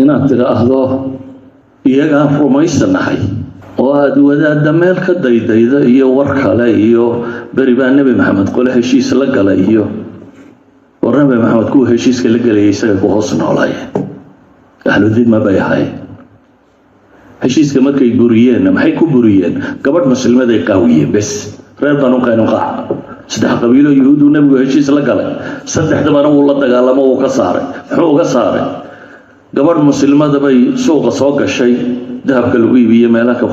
inaad tiraahdo iyagaan rumaysanahay oo aad wadaadda meel ka daydayda iyo war kale iyo beri baa nebi maxamed qole heshiis la galay iyo war nebi maxamed kuwa heshiiska la galayay isaga ku hoos noolaayeen ahludimma bay ahaayeen heshiiska markay buriyeen maxay ku buriyeen gabadh muslimaday qaawiyeen bes reer banu qaynuqaac saddex qabiilo yuhuud uu nabigu heshiis la galay saddexdaba uu la dagaalamo uu ka saaray muxuu uga saaray gabadh muslimada bay suuqa soo gashay dahabka lagu iibiyo meelaha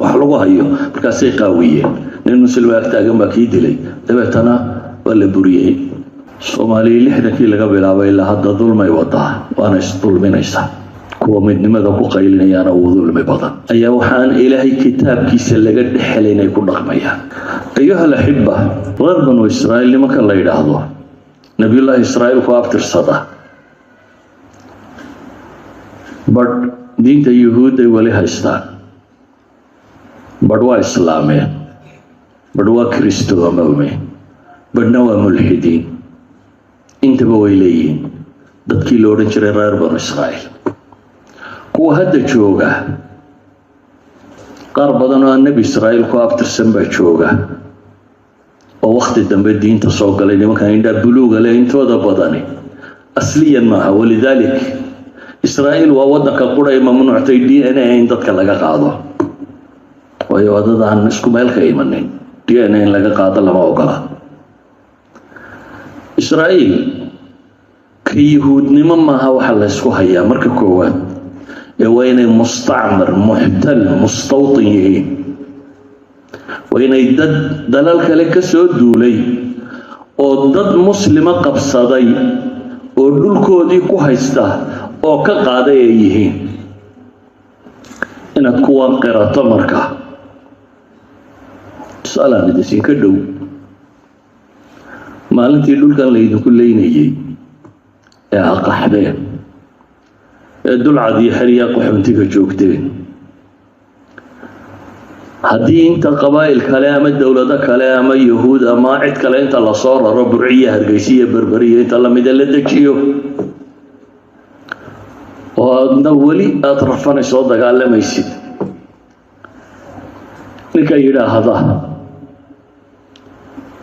wax lagu hayo markaasay qaawiyeen nin muslim ah taagan baa kii dilay dabeetana waa la buriyay Soomaaliya 60kii laga bilaabay ilaa hadda dulmay wadaa waana isdulminaysaa kuwa midnimada ku qaylinayaan oo dulmi badan ayaa waxaan ilaahay kitaabkiisa laga dhaxlay inay ku dhaqmayaan ayuha alahibba reer banu Israa'iil nimanka la yiraahdo nabiyullaahi Israa'iil ku aftirsada bad diinta yuhuudda wali haystaan bad waa islaameen bad waa kristoomay badna waa mulxidiin intaba way leeyihiin dadkii la odhan jiray reer banu Israa'iil kuwa hadda jooga qaar badan oo nabi Israa'iil ku aftirsan baa jooga oo waqti dambe diinta soo galay nimanka indha buluuga leh intooda badani asliyan maaha walidalik Israa'iil waa wadanka quray mamnuuctay DNA in dadka laga qaado waayo wadadaan isku meel ka imanin DNA in laga qaado lama ogola Israa'iil kiyuudnimo maaha waxa la isku hayaa marka koowaad ee wayna musta'mar muhtal mustawtin yihiin wayna dad dalal kale ka soo duulay oo dad muslima qabsaday oo dhulkoodii ku haysta oo ka qaaday ay yihiin inaad kuwan qirato marka salaad idin ka dhow maalintii dhulkan la idinku leeynayay ee aqaxdeen ee dulcad iyo xiriya qaxoontiga joogteen haddii inta qabaa'il kale ama dawlado kale ama yahuud ama cid kale inta la soo raro burciya hargeysiya berberiya inta la mid la dejiyo oo aadna weli aad rafanayso dagaalamaysid ninka yidhaahda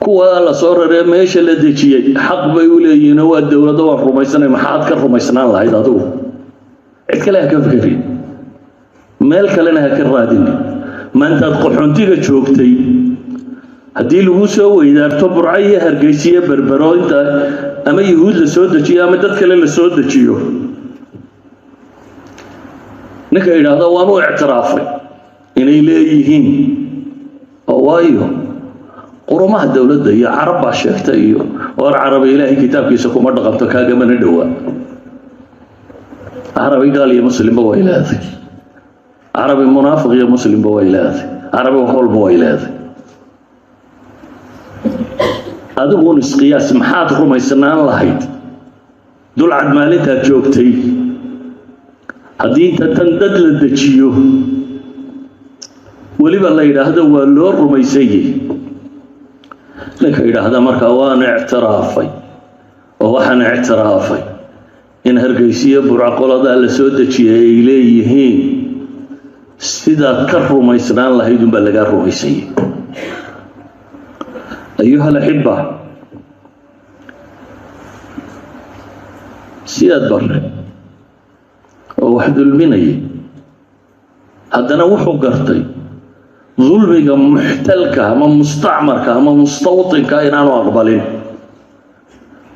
kuwa la soo raray meesha la dejiyay xaq bay u leeyihiin oo dawladda waa rumaysanay maxaad ka rumaysnaan lahayd adigu cid kale ha ka fikirin meel kalena ha ka raadin maanta qaxoontiga joogtay haddii lagu soo weydaarto burcaya hargeysiya berbero inta ama yahuud la soo dejiyo ama dad kale la soo dejiyo ninka yidhaahdo waanu ictiraafay inay leeyihiin oo waayo qurumaha dawladda iyo carab baa sheegtay iyo war carabi ilaahay kitaabkiisa kuma dhaqanto kaaga mana dhawaa carabi gaal iyo muslimba way leedahay carabi munaafiq iyo muslimba way leedahay carabi walba way leedahay adigu nisqiyaas maxaad rumaysanaan lahayd dulcad maalintaad joogtay haddii inta tan dad la dejiyo weliba la yidhaahdo waa loo rumaysayay ninka yidhaahda markaa waan ictiraafay oo waxaan ictiraafay in hargeysiya burcaqolada la soo dejiyay ay leeyihiin sidaad ka rumaysnaan lahayd unbaa lagaa rumaysayay ayuha alahibba sidaad barre oo wax dulminayay haddana wuxuu gartay ظلمك محتلك أما مستعمرك أما مستوطنك إنانو أقبلين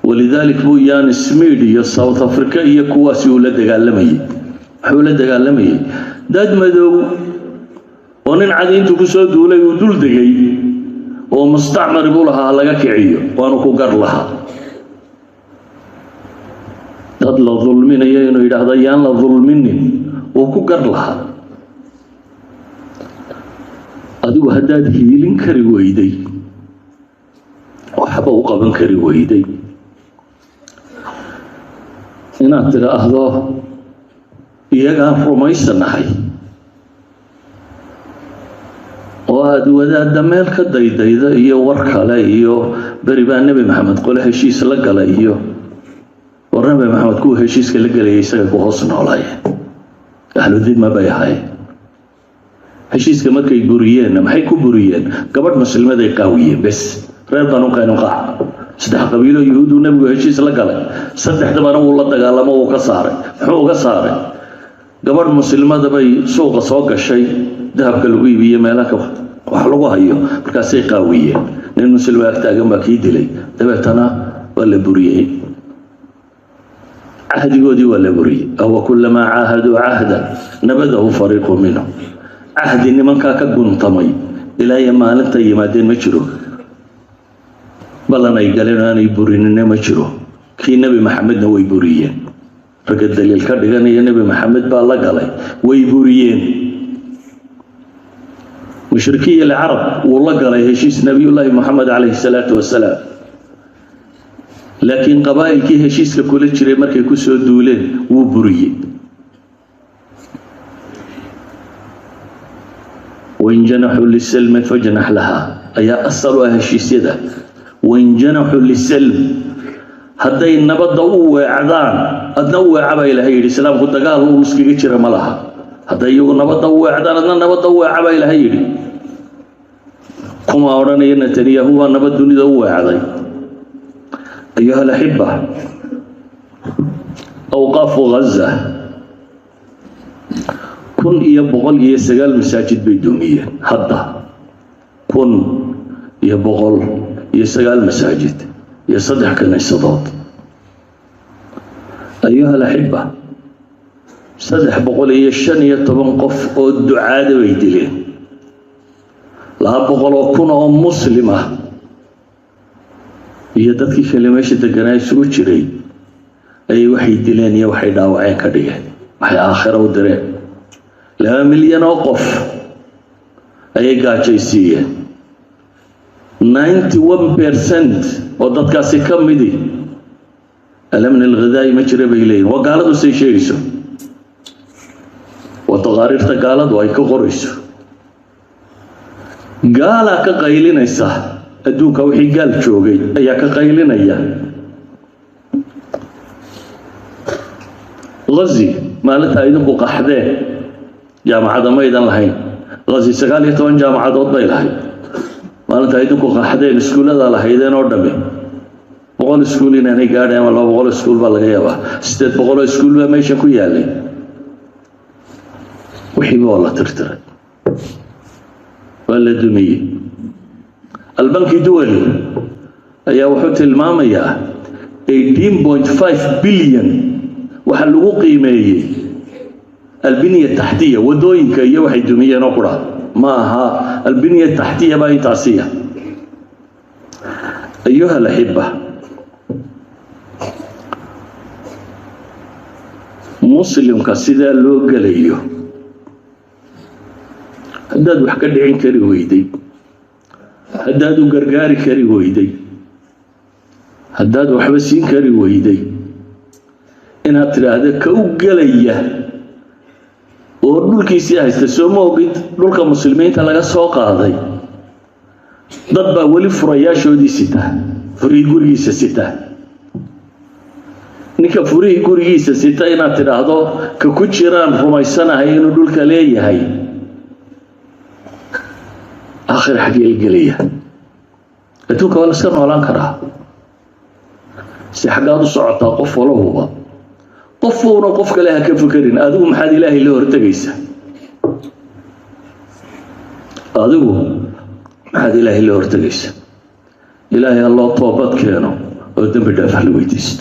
ولذلك بو يان سميدي يا ساوث أفريقيا يا كواسي ولدك علمي حولدك علمي داد مدو ونن عادين تكسو دولي ودول دقي ومستعمر بولها لغا كعيو وانو كوغر لها داد لا ظلمين يينو يدهدا يان لا ظلمين وكوغر لها adigu haddaad hiilin kari weyday waxba u qaban kari weyday inaad tiraahdo iyagaan rumaysanahay oo aad wadaadda meel ka daydayda iyo war kale iyo beri baa nebi maxamed qole heshiis la galay iyo war نبي محمد كو هشيس كلا قال يسوي بحسن عليه أهل الدين ما بيهاي هشيس كما كي بريان ما هي كبريان قبل مسلمة ذي قوية بس غير بنو قينقاع صدح قبيلة يهود ونبي هشيس لا قال صدح دبنا والله تقال ما هو كساره هو كساره قبل مسلمة ذي سوق الشيء ذهب كلوي بيه مالك وحلوها هيو بركاسي قوية لأن المسلمة أكتاجم أكيد لي تبعتنا ولا بريه عهد يودي ولا بريه أو كلما عاهدوا عهدا نبذه فريق منهم عهد إن من كاك قنطمي إلى يما أنت يمادين مجرو بل أنا يقالون أنا يبورين إنه مجرو كي نبي محمد نو يبوريين فقد دليل كردغان يا نبي محمد بالله قالي ويبوريين مشركي العرب والله قال هشيس نبي الله محمد عليه الصلاة والسلام لكن قبائل كي هشيس لكل شيء مركي كسو دولين وبري وإن جنحوا للسلم فجنح لها أي أصلوا هشيس يده وإن جنحوا للسلم هذا النبض وعدان أدنوا عبا إلى هيد السلام قد قال ومسكي جرى ملها هذا يقول نبض وعدان أدنى نبض عبا إلى هيد كما أورانا ينتنيه هو نبض دوني دو عدي أيها الأحبة أوقاف غزة كن يبغل يسجل مساجد بيدومية حتى كن يبغل يسجل مساجد يصدح كنيسات أيها الأحبة صدح بقول يشن يتبنقف الدعاء ويدلين لا بقول كن مسلمة يدك كلمة شدقنا يسوي شري أي وحي دلين يا وحي داوعين كديه وحي آخر ودرين لا مليون وقف أي قاعدة 91% ودadkaasi ka midi alamn الغذاء majraba ilayhin wa gaaladu say sheegayso wa taqariirta gaaladu ay ka qorayso gaala ka qaylinaysa adduunka wixii gaal joogay ayaa ka qaylinaya Ghazi maalinta idinku qaxdeen jaamacada ma idan lahayn Ghazi 19 jaamacadood bay lahayd maalinta idinku qaxdeen iskuulada lahaydeen oo dhamme 100 iskuul inay gaadheen ama 200 iskuul baa laga yaabaa 800 iskuul baa meesha ku yaalay wixii waa la tirtiray wala dumiyay albanki duwali ayaa wuxuu tilmaamayaa 18.5 billion waxa lagu qiimeeyay البنية التحتية ودوينك iyo waxay dumiyeen oo qura ما ها البنية التحتية باي تاسية أيها الأحبة مسلم كسيدا لو قليو هداد وحكا دعين كري ويدي هداد وقرقاري كري ويدي هداد وحبسين كري ويدي إنها ترى هذا كو قليه oo dhulkiisii haysta Soomaaliyeed dhulka muslimiinta laga soo qaaday dad baa wali furayaashoodii sita furii gurigiisa sita ninka furii gurigiisa sita inaad tiraahdo ka ku jiraan rumaysanahay inuu dhulka leeyahay aakhir xagee galiya adduunka wala iska noolaan karaa si xagaad u socotaa qof walba قفونا قف كلها كفكرين أذو محد إلهي اللي هرتجيسه أذو محد إلهي اللي هرتجيسه إلهي الله طابت كانوا قدام بدافع الويتيست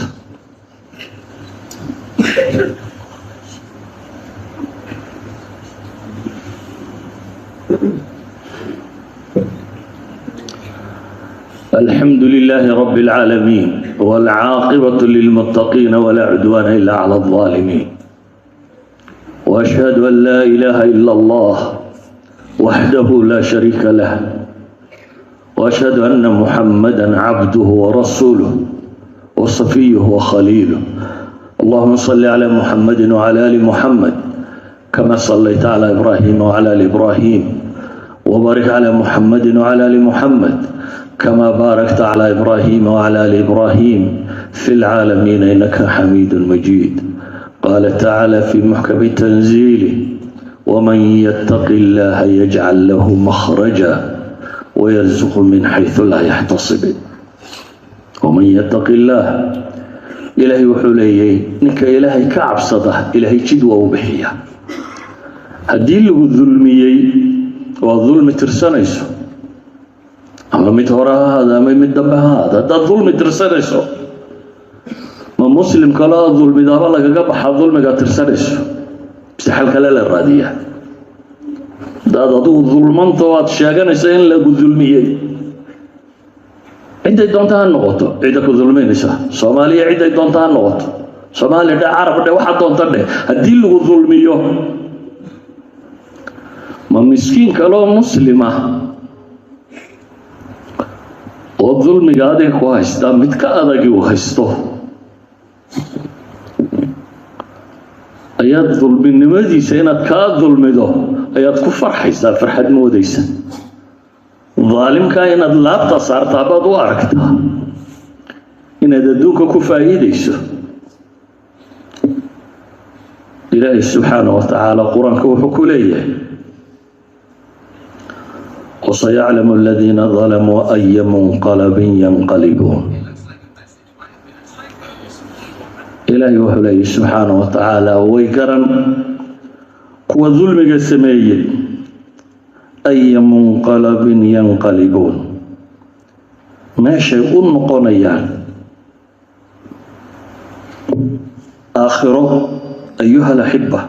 الحمد لله رب العالمين والعاقبة للمتقين ولا عدوان إلا على الظالمين وأشهد أن لا إله إلا الله وحده لا شريك له وأشهد أن محمدا عبده ورسوله وصفيه وخليله اللهم صل على محمد وعلى آل محمد كما صليت على إبراهيم وعلى آل إبراهيم وبارك على محمد وعلى آل محمد كما باركت على إبراهيم وعلى آل إبراهيم في العالمين إنك حميد مجيد. قال تعالى في محكم تنزيله ومن يتق الله يجعل له مخرجا ويرزق من حيث لا يحتسب. ومن يتق الله إلهي وحليه نك إلهي كعب صده إلهي جدوى وبحية هدي له الظلميي والظلم ترسانيسو أما متهورها هذا أما متدبها هذا ده الظلم ترسانيسو ما مسلم كلا الظلم دابا لك قبح الظلم ترسانيسو بسحل كلا للرادية ده ظلمان طوات شاقانيسا إن لقو الظلميي عدة دونتها النقطة عدة كظلمين إسا صومالية عدة دونتها النقطة صوماليا ده عرب ده واحد دونتها ده هدي له الظلمية ما مسكين كلو مسلمة والظلم قاعد كويستا متكأذى وهيسته أيات ظلم النمدي سينات كظلم ده أيات كفر حيستا فرحة موديسا ظالم كائنات لا تصار تابد واركتها إن ددوك كفايديسو إلهي سبحانه وتعالى قرآن كوحكوليه وسيعلم الذين ظلموا أي منقلب ينقلبون. إلهي وحليه سبحانه وتعالى ويقرن كو ظلم السمية أي منقلب ينقلبون ما شيء نقنيان آخره أيها الأحبة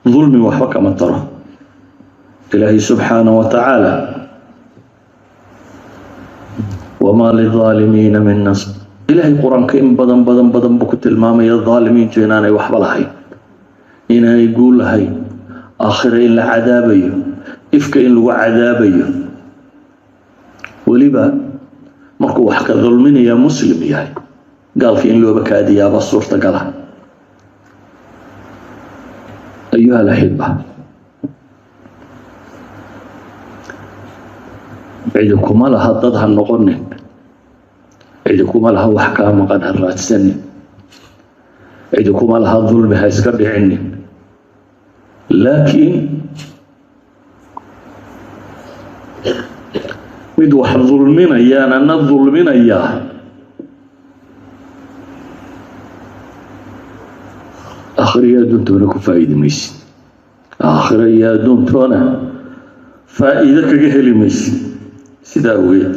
ظلم وحكم ترى إلهي سبحانه وتعالى وما للظالمين من نصر. إلهي قرآن كإن بدن بكت المامي الظالمين جيناني وحبلهي إنا يقول لهي آخرين لعذابي إفك إن لو عذابي ولبا مركو وحكا ظلمين يا مسلم ياي قال في إن لو بكادي يا بصورة قالها. أيها الأحبة عيدكم لها ضدها النقرن عيدكم لها وحكام قد هرات سن عيدكم لها الظلم هيسكر عني لكن مدوح الظلمين أيانا نظلمين أياه آخر يا دونتونا كفايد ميسي آخر يا دونتونا فائدة كجهل ميسي سداويت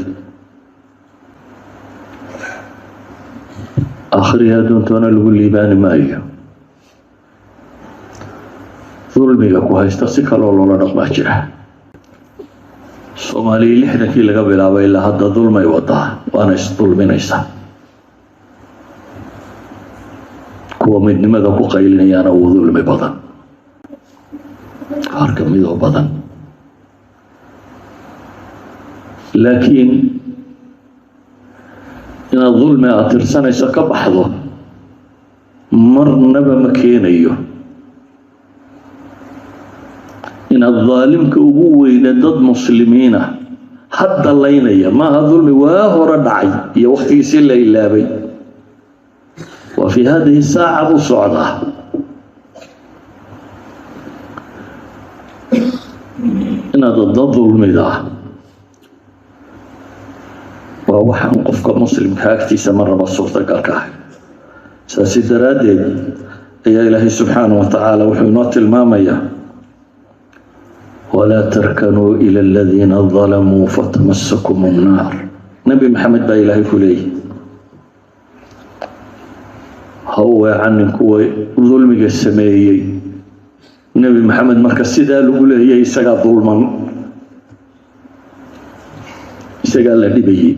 آخر يا دونتونا لقول لي بان مايو ظلمي لك وهيستسيك الله نقبع جرح Soomaaliya lixdankii laga bilaabay ilaa hadda dulmay wadaa waana isdulminaysaa kuwa midnimada ku qaylinayaana uu dulmi badan qaar ka mid oo badan laakiin inaad dulmi aad tirsanayso ka baxdo marnaba ma keenayo إن الظالم كوجود ضد مسلمين حتى اللينية ما هظلم وهو ردعي يا وقت يسيل إلا بي وفي هذه الساعة صعدة إن ضد الظلم ده وهو حنقف كمسلم كاكتي سمر بصورة كاكاه ساسي درادي يا إلهي سبحانه وتعالى وحينات المامية ولا تركنوا إلى الذين ظلموا فتمسكم النار. نبي محمد با إلهي كليه هو عنك هو ظلم السمائي نبي محمد مركز سيدا لقوله يسقى ظلما يسقى لدبي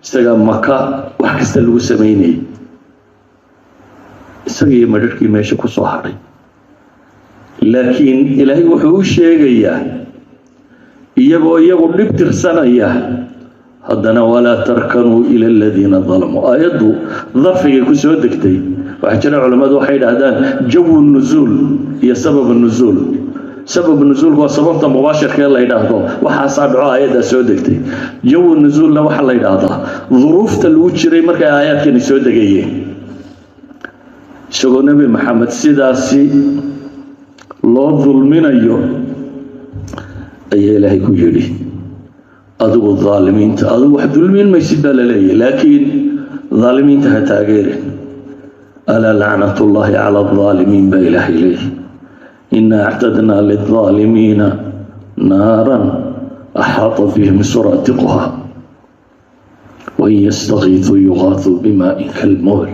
يسقى مكة وحكست له سميني يسقى مدركي ماشي كصحري لكن إلهي وحو شيغيا يغو دبتر سنيا هدنا ولا تركنوا إلى الذين ظلموا آيات ظرفي كسو دغتي waxa jira culimadu waxay yiraahdaan jawu nuzul iyo sabab nuzul سبب النزول هو سبب مباشر كلا يدعو وحاسب آيات سودكتي جو النزول لا وحلا يدعو ظروف تلوجري مركا آيات كان سودكيه شغل نبي محمد سيداسي لو ظلمين أيوه أي إلهي كجري أدو الظالمين أدو واحد ظلمين ما يسيب لي لكن ظالمين تهتاجر ألا لعنة الله على الظالمين بإله إليه إنا اعتدنا للظالمين نارا أحاط بهم سرادقها وإن يستغيثوا يغاثوا بماء كالمهل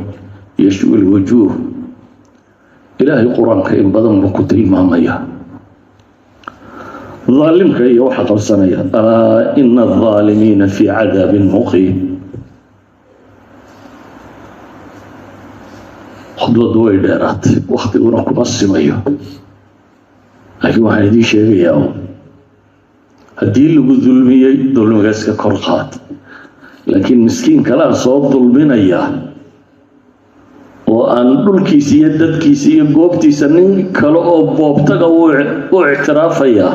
يشوي الوجوه إلهي القرآن كريم بدن بكت إمامية ظالم كي وحق السنية إن الظالمين في عذاب مقيم خذوا دوي دارات وقت ورقم السمية لكن واحد يدي شيء ياو هدي اللي ظلمية ظلم جسك كرقات لكن مسكين كلا صوب ظلمنا إياه وأن دول كيسية دد كيسية قوبتي سنين كلا أو بوبتك أو اعترافيا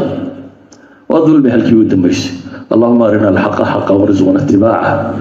وظلم هالكيود ميسي اللهم أرنا الحق حقا وارزقنا اتباعه